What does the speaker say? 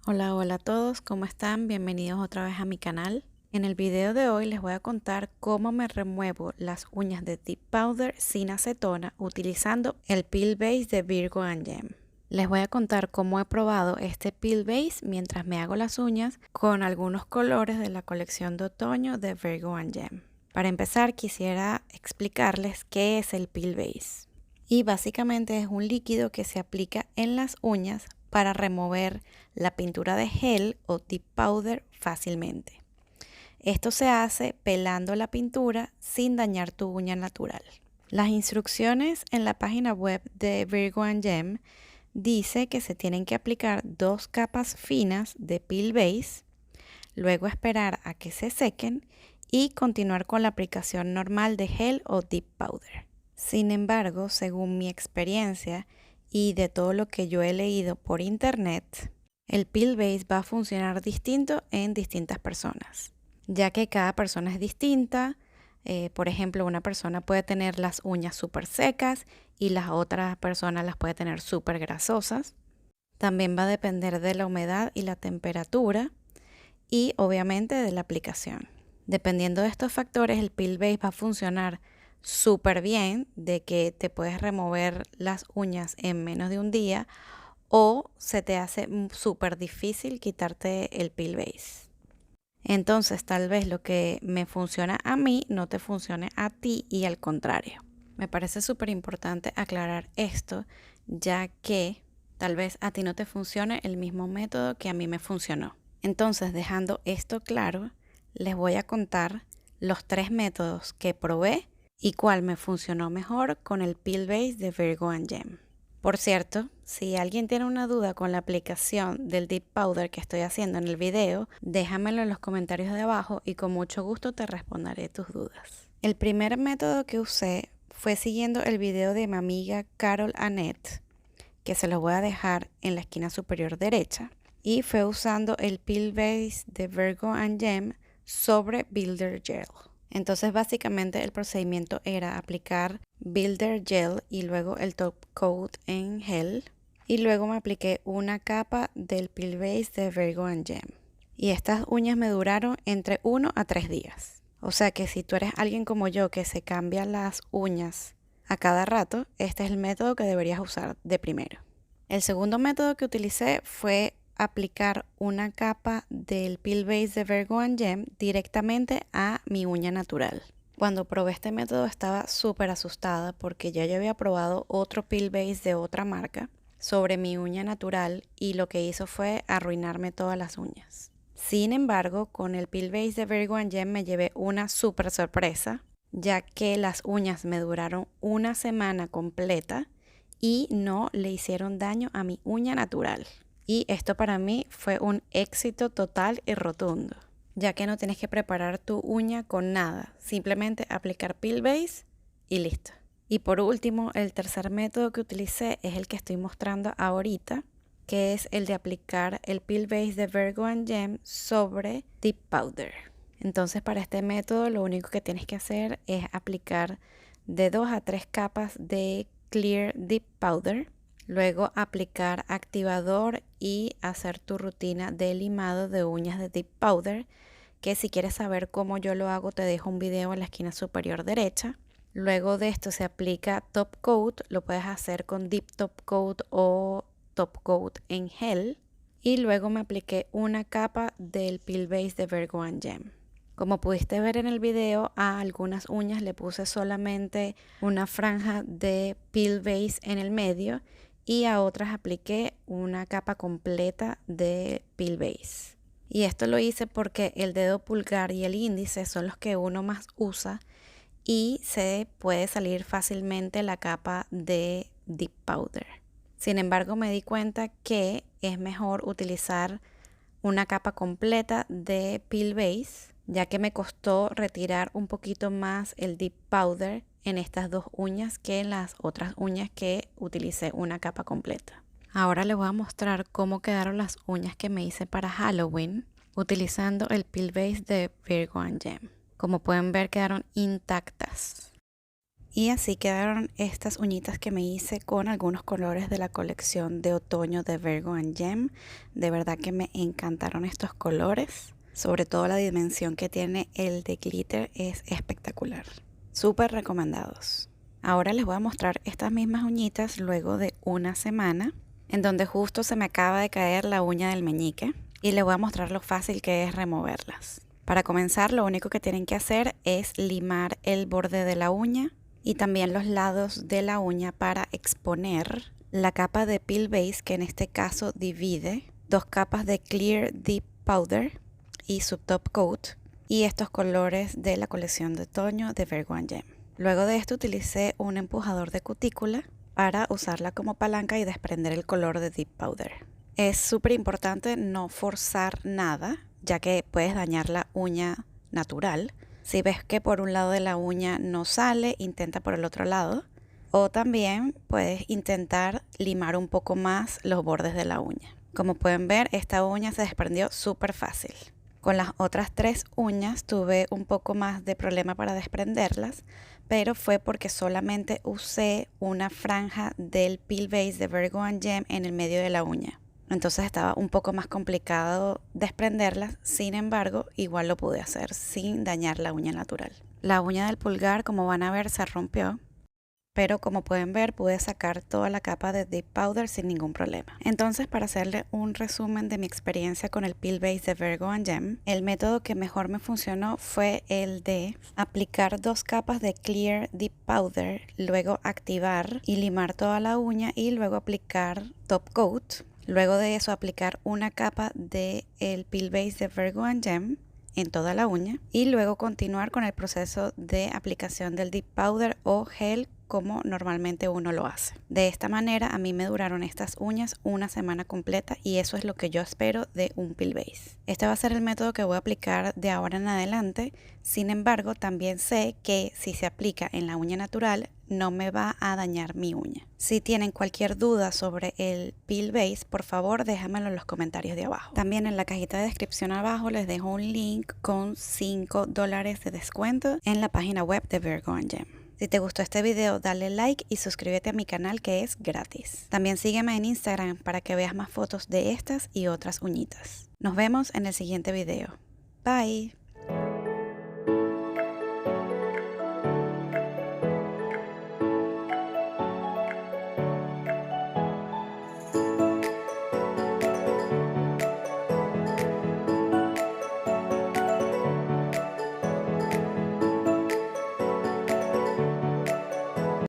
Hola, hola a todos, ¿cómo están? Bienvenidos otra vez a mi canal. En el video de hoy les voy a contar cómo me remuevo las uñas de Dip Powder sin acetona utilizando el Peel Base de Virgo Gem. Les voy a contar cómo he probado este Peel Base mientras me hago las uñas con algunos colores de la colección de otoño de Virgo Gem. Para empezar quisiera explicarles qué es el Peel Base. Y básicamente es un líquido que se aplica en las uñas para remover la pintura de gel o Dip Powder fácilmente. Esto se hace pelando la pintura sin dañar tu uña natural. Las instrucciones en la página web de Virgo Gem dice que se tienen que aplicar 2 capas finas de Peel Base, luego esperar a que se sequen y continuar con la aplicación normal de gel o Dip Powder. Sin embargo, según mi experiencia y de todo lo que yo he leído por internet, el Peel Base va a funcionar distinto en distintas personas, ya que cada persona es distinta. Por ejemplo, una persona puede tener las uñas súper secas y las otras personas las puede tener súper grasosas. También va a depender de la humedad y la temperatura y obviamente de la aplicación. Dependiendo de estos factores, el Peel Base va a funcionar súper bien, de que te puedes remover las uñas en menos de un día o se te hace súper difícil quitarte el Peel Base. Entonces tal vez lo que me funciona a mí no te funcione a ti y al contrario. Me parece súper importante aclarar esto, ya que tal vez a ti no te funcione el mismo método que a mí me funcionó. Entonces, dejando esto claro, les voy a contar los 3 métodos que probé y cuál me funcionó mejor con el Peel Base de Virgo Gem. Por cierto, si alguien tiene una duda con la aplicación del Dip Powder que estoy haciendo en el video, déjamelo en los comentarios de abajo y con mucho gusto te responderé tus dudas. El primer método que usé fue siguiendo el video de mi amiga Carol Annette, que se los voy a dejar en la esquina superior derecha, y fue usando el Peel Base de Virgo Gem sobre Builder Gel. Entonces básicamente el procedimiento era aplicar Builder Gel y luego el top coat en gel, y luego me apliqué una capa del Peel Base de Virgo Gem. Y estas uñas me duraron entre 1 a 3 días. O sea que si tú eres alguien como yo que se cambia las uñas a cada rato, este es el método que deberías usar de primero. El segundo método que utilicé fue aplicar una capa del Peel Base de Virgo Gem directamente a mi uña natural. Cuando probé este método estaba súper asustada porque ya yo había probado otro Peel Base de otra marca sobre mi uña natural y lo que hizo fue arruinarme todas las uñas. Sin embargo, con el Peel Base de Virgo Gem me llevé una súper sorpresa, ya que las uñas me duraron una semana completa y no le hicieron daño a mi uña natural. Y esto para mí fue un éxito total y rotundo, ya que no tienes que preparar tu uña con nada, simplemente aplicar Peel Base y listo. Y por último, el tercer método que utilicé es el que estoy mostrando ahorita, que es el de aplicar el Peel Base de Virgo Gem sobre Dip Powder. Entonces para este método lo único que tienes que hacer es aplicar de 2 a 3 capas de Clear Dip Powder, luego aplicar activador y hacer tu rutina de limado de uñas de Dip Powder, que si quieres saber cómo yo lo hago te dejo un video en la esquina superior derecha. Luego de esto se aplica top coat, lo puedes hacer con Dip Top Coat o top coat en gel, y luego me apliqué una capa del Peel Base de Virgo Gem. Como pudiste ver en el video, a algunas uñas le puse solamente una franja de Peel Base en el medio y a otras apliqué una capa completa de Peel Base. Y esto lo hice porque el dedo pulgar y el índice son los que uno más usa y se puede salir fácilmente la capa de Dip Powder. Sin embargo, me di cuenta que es mejor utilizar una capa completa de Peel Base, ya que me costó retirar un poquito más el Dip Powder en estas dos uñas que en las otras uñas que utilicé una capa completa. Ahora les voy a mostrar cómo quedaron las uñas que me hice para Halloween utilizando el Peel Base de Virgo Gem. Como pueden ver, quedaron intactas. Y así quedaron estas uñitas que me hice con algunos colores de la colección de otoño de Virgo and Gem. De verdad que me encantaron estos colores. Sobre todo la dimensión que tiene el de glitter es espectacular. Súper recomendados. Ahora les voy a mostrar estas mismas uñitas luego de una semana, en donde justo se me acaba de caer la uña del meñique. Y les voy a mostrar lo fácil que es removerlas. Para comenzar, lo único que tienen que hacer es limar el borde de la uña y también los lados de la uña para exponer la capa de Peel Base, que en este caso divide dos capas de Clear Deep Powder y su Top Coat y estos colores de la colección de otoño de Virgo and Gem. Luego de esto utilicé un empujador de cutícula para usarla como palanca y desprender el color de Deep Powder. Es súper importante no forzar nada, ya que puedes dañar la uña natural. Si ves que por un lado de la uña no sale, intenta por el otro lado. O también puedes intentar limar un poco más los bordes de la uña. Como pueden ver, esta uña se desprendió súper fácil. Con las otras 3 uñas tuve un poco más de problema para desprenderlas, pero fue porque solamente usé una franja del Peel Base de Virgo and Gem en el medio de la uña. Entonces estaba un poco más complicado desprenderlas, sin embargo, igual lo pude hacer sin dañar la uña natural. La uña del pulgar, como van a ver, se rompió, pero como pueden ver, pude sacar toda la capa de Deep Powder sin ningún problema. Entonces, para hacerle un resumen de mi experiencia con el Peel Base de Virgo and Gem, el método que mejor me funcionó fue el de aplicar 2 capas de Clear Deep Powder, luego activar y limar toda la uña y luego aplicar Top Coat. Luego de eso aplicar una capa de el Peel Base de Virgo and Gem en toda la uña y luego continuar con el proceso de aplicación del Deep Powder o gel como normalmente uno lo hace. De esta manera a mí me duraron estas uñas una semana completa y eso es lo que yo espero de un Peel Base. Este va a ser el método que voy a aplicar de ahora en adelante. Sin embargo, también sé que si se aplica en la uña natural no me va a dañar mi uña. Si tienen cualquier duda sobre el Peel Base, por favor déjamelo en los comentarios de abajo. También en la cajita de descripción abajo les dejo un link con $5 de descuento en la página web de Virgo and Gem. Si te gustó este video, dale like y suscríbete a mi canal, que es gratis. También sígueme en Instagram para que veas más fotos de estas y otras uñitas. Nos vemos en el siguiente video. Bye.